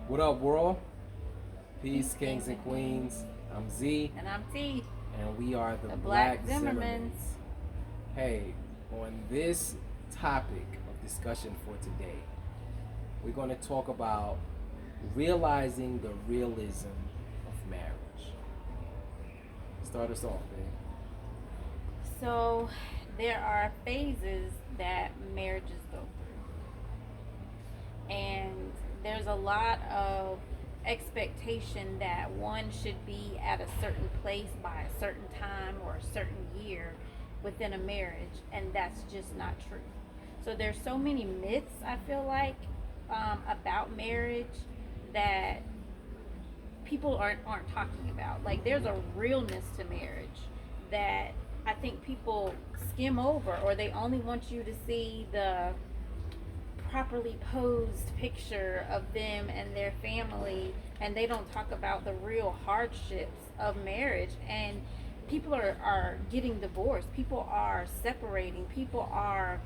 What up, world? Peace, kings and queens. I'm Z, And I'm T, and we are the the Black Black Zimmermans. Zimmermans. Hey, on this topic of discussion for today, we're going to talk about realizing the realism of marriage. Start us off, babe. So, there are phases that marriages go through, and there's a lot of expectation that one should be at a certain place by a certain time or a certain year within a marriage, and that's just not true. So, there's so many myths, I feel like, about marriage that people aren't talking about. Like there's a realness to marriage that I think people skim over, or they only want you to see the properly posed picture of them and their family, and they don't talk about the real hardships of marriage. And people are getting divorced, people are separating, people are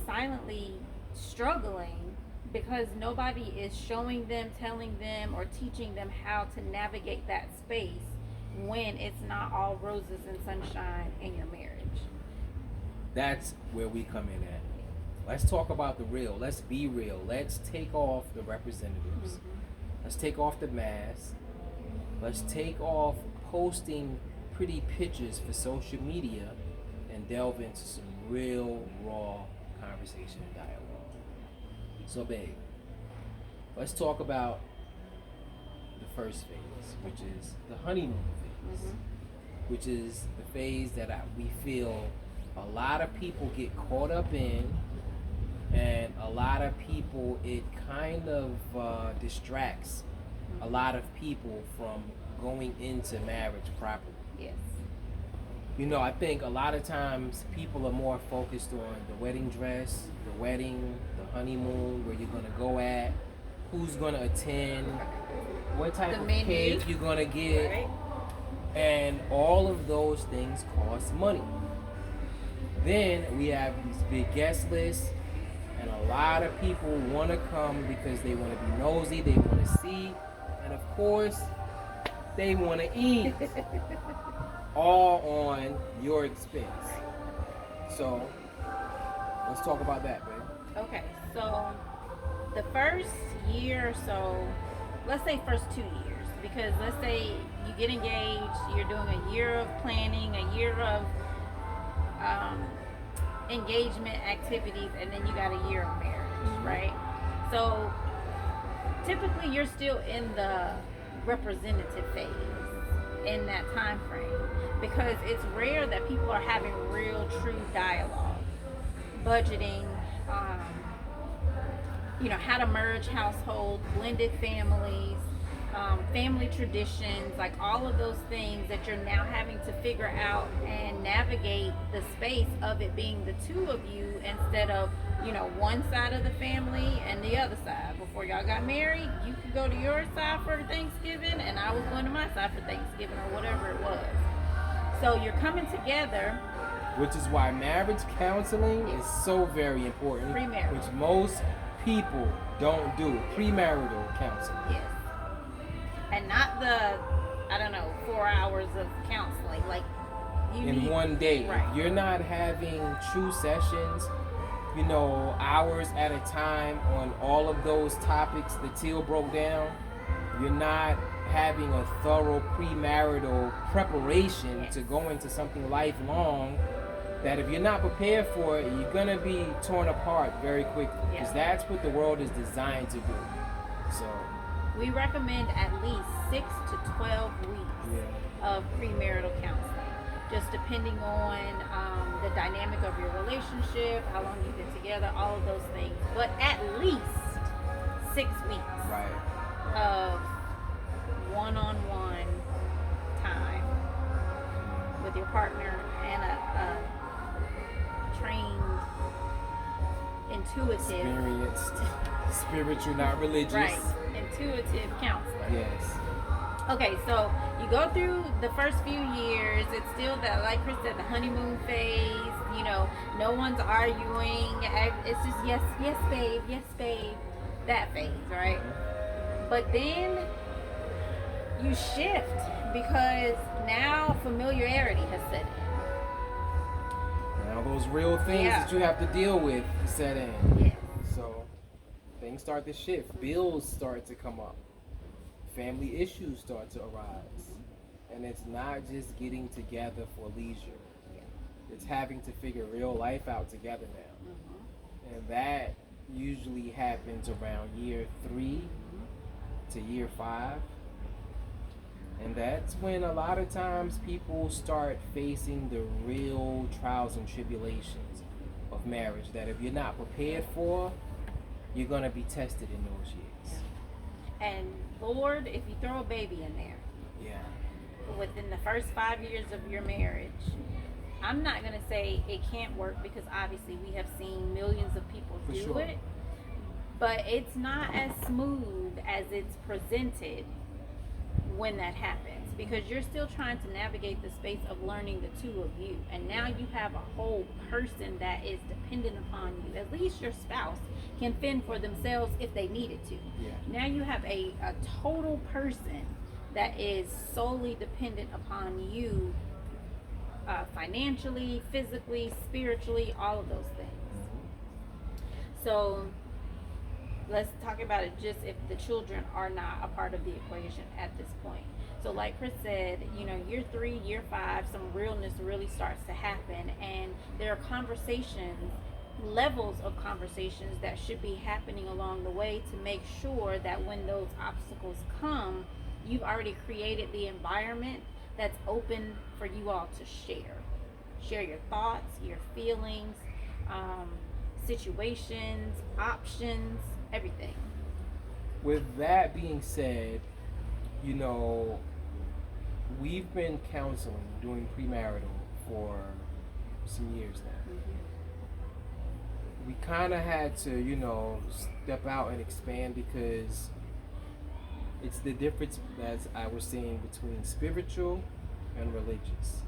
silently struggling because nobody is showing them, telling them, or teaching them how to navigate that space when it's not all roses and sunshine in your marriage. That's where we come in at. Let's talk about the real. Let's be real. Let's take off the representatives. Let's take off the mask. Let's take off posting pretty pictures for social media and delve into some real, raw conversation and dialogue. So, babe, let's talk about the first phase, which is the honeymoon phase, which is the phase that we feel a lot of people get caught up in, and a lot of people, it kind of distracts a lot of people from going into marriage properly. Yes. You know, I think a lot of times people are more focused on the wedding dress, the wedding, the honeymoon, where you're gonna go at, who's gonna attend, what type The of menu. cake you're gonna get, Right. and all of those things cost money. Then we have these big guest lists, and a lot of people want to come because they want to be nosy, they want to see, and of course, they want to eat. All on your expense. So, let's talk about that, babe. Okay, so the first year or so, let's say first 2 years, because let's say you get engaged, you're doing a year of planning, a year of um, engagement activities, and then you got a year of marriage, right? So typically you're still in the representative phase in that time frame, because it's rare that people are having real true dialogue, budgeting, um, how to merge households, blended families, family traditions, like all of those things that you're now having to figure out and navigate the space of it being the two of you instead of, one side of the family and the other side. Before y'all got married, you could go to your side for Thanksgiving and I was going to my side for Thanksgiving, or whatever it was. So you're coming together. Which is why marriage counseling is so very important. Premarital. Which most people don't do. Premarital counseling. Yes. And not the, 4 hours of counseling. Like, in one day. Right. If you're not having true sessions, hours at a time on all of those topics that Teal broke down, you're not having a thorough premarital preparation to go into something lifelong, that if you're not prepared for it, you're going to be torn apart very quickly, because that's what the world is designed to do. So we recommend at least 6 to 12 weeks of premarital counseling, just depending on the dynamic of your relationship, how long you've been together, all of those things. But at least 6 weeks of one-on-one time with your partner and a trained, intuitive, experienced, spiritual, not religious. right, intuitive counselor. Yes. Okay, so you go through the first few years. It's still that, like Chris said, the honeymoon phase. No one's arguing. It's just yes, yes, babe, that phase, right? But then you shift because now familiarity has set Now those real things Yeah. that you have to deal with set in. in. Yes. So things start to shift. Bills start to come up. Family issues start to arise. And it's not just getting together for leisure. It's having to figure real life out together now. And that usually happens around year 3 to year 5. And that's when a lot of times people start facing the real trials and tribulations of marriage that if you're not prepared for, you're going to be tested in those years. And Lord, if you throw a baby in there Yeah. within the first 5 years of your marriage, I'm not going to say it can't work because obviously we have seen millions of people For do sure. it. But it's not as smooth as it's presented when that happens because you're still trying to navigate the space of learning the two of you, and now you have a whole person that is dependent upon you. At least your spouse can fend for themselves if they needed to. Yeah. Now you have a total person that is solely dependent upon you, financially, physically, spiritually, all of those things. So let's talk about it just if the children are not a part of the equation at this point. So like Chris said, year 3, year 5, some realness really starts to happen, and there are conversations, levels of conversations that should be happening along the way to make sure that when those obstacles come, you've already created the environment that's open for you all to share your thoughts, your feelings, situations, options, everything. With that being said, we've been counseling, doing premarital for some years now. We kind of had to, step out and expand because it's the difference, as I was saying, between spiritual and religious.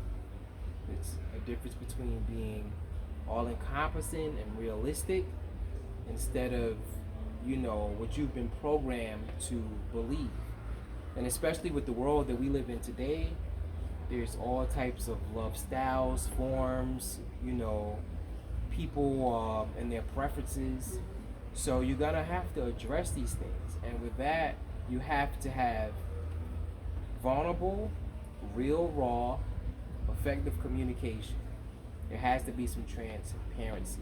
It's a difference between being all encompassing and realistic instead of, what you've been programmed to believe. And especially with the world that we live in today, there's all types of love styles, forms, people and their preferences. So you're going to have to address these things. And with that, you have to have vulnerable, real, raw, effective communication. There has to be some transparency,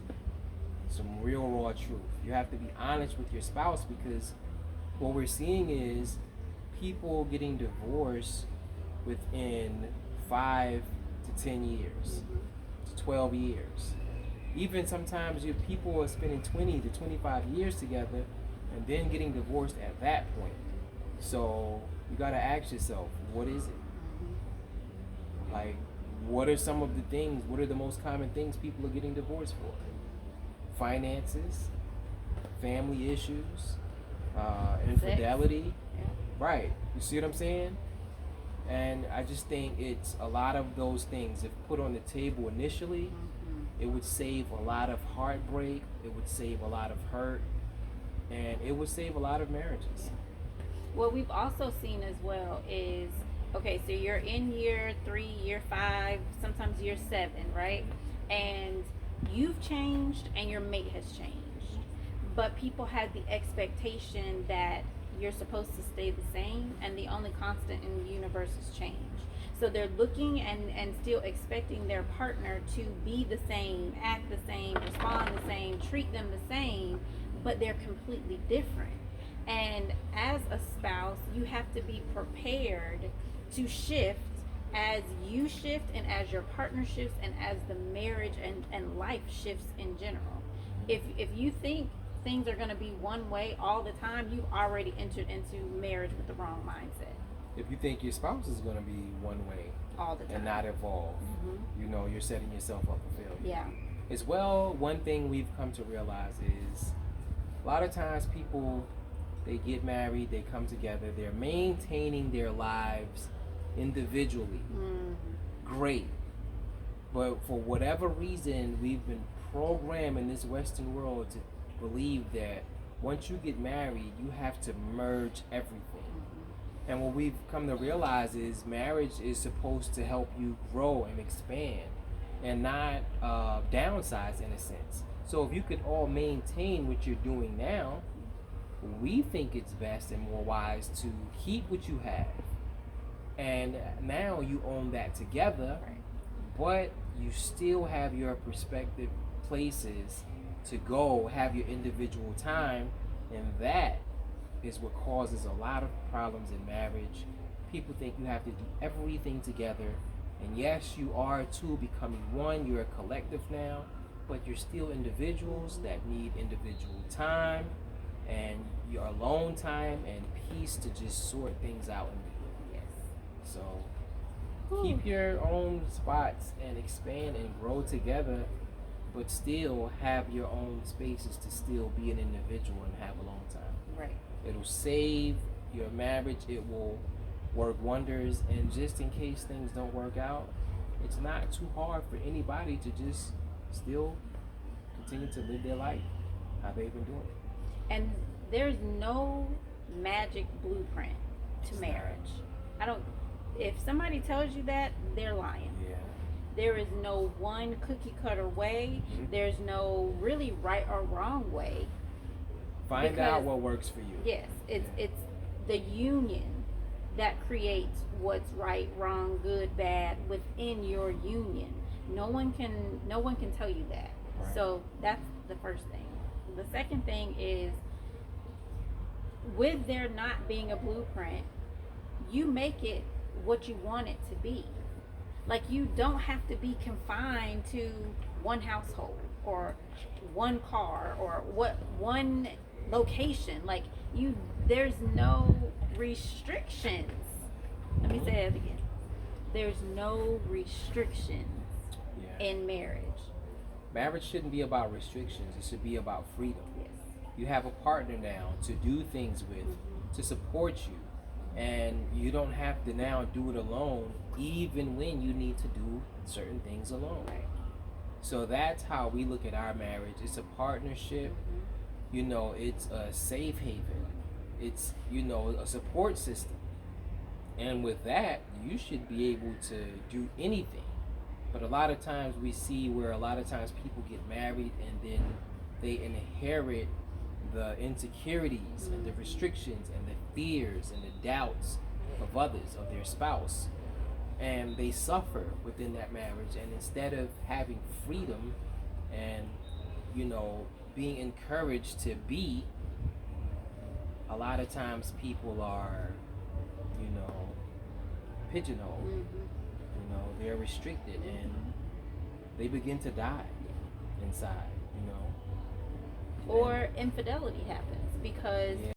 some real, raw truth. You have to be honest with your spouse because what we're seeing is people getting divorced within 5 to 10 years, to 12 years. Even sometimes people are spending 20 to 25 years together and then getting divorced at that point. So you got to ask yourself, what is it? Like, what are some of the things, what are the most common things people are getting divorced for? Finances, family issues, infidelity. Yeah. Right. You see what I'm saying? And I just think it's a lot of those things, if put on the table initially, it would save a lot of heartbreak, it would save a lot of hurt, and it would save a lot of marriages. What we've also seen as well is, okay, so you're in year 3, year 5, sometimes year 7, right? And you've changed and your mate has changed. But people had the expectation that you're supposed to stay the same, and the only constant in the universe is change. So they're looking and still expecting their partner to be the same, act the same, respond the same, treat them the same, but they're completely different. And as a spouse, you have to be prepared to shift as you shift and as your partner shifts and as the marriage and life shifts in general. If you think things are going to be one way all the time, you've already entered into marriage with the wrong mindset. If you think your spouse is going to be one way All the time. and not evolve, you're setting yourself up for failure. Yeah. As well, one thing we've come to realize is a lot of times people, they get married, they come together, they're maintaining their lives individually. Great. But for whatever reason, we've been programmed in this Western world to believe that once you get married, you have to merge everything. And what we've come to realize is marriage is supposed to help you grow and expand and not downsize in a sense. So if you could all maintain what you're doing now, we think it's best and more wise to keep what you have. And now you own that together, but you still have your perspective places to go, have your individual time, and that is what causes a lot of problems in marriage. People think you have to do everything together, and yes, you are two becoming one, you're a collective now, but you're still individuals that need individual time and your alone time and peace to just sort things out. Yes. So keep your own spots and expand and grow together, but still have your own spaces to still be an individual and have alone time. Right. It'll save your marriage. It will work wonders. And just in case things don't work out, it's not too hard for anybody to just still continue to live their life how they've been doing it. And there's no magic blueprint to marriage. If somebody tells you that, they're lying. Yeah. There is no one cookie cutter way. Mm-hmm. There's no really right or wrong way. Find out what works for you. Yes, it's the union that creates what's right, wrong, good, bad within your union. No one can tell you that. Right. So that's the first thing. The second thing is, with there not being a blueprint, you make it what you want it to be. Like, you don't have to be confined to one household or one car or one location. Like, there's no restrictions. Let me say that again. There's no restrictions in marriage. Marriage shouldn't be about restrictions. It should be about freedom. Yes. You have a partner now to do things with, to support you. And you don't have to now do it alone, even when you need to do certain things alone. Right. So that's how we look at our marriage. It's a partnership. You know, it's a safe haven. It's, you know, a support system. And with that, you should be able to do anything. But a lot of times we see where a lot of times people get married and then they inherit the insecurities and the restrictions and the fears and the doubts of others, of their spouse. And they suffer within that marriage. And instead of having freedom and, you know, being encouraged to be, a lot of times people are, you know, pigeonholed. You know, they're restricted and they begin to die inside, you know. Or infidelity happens because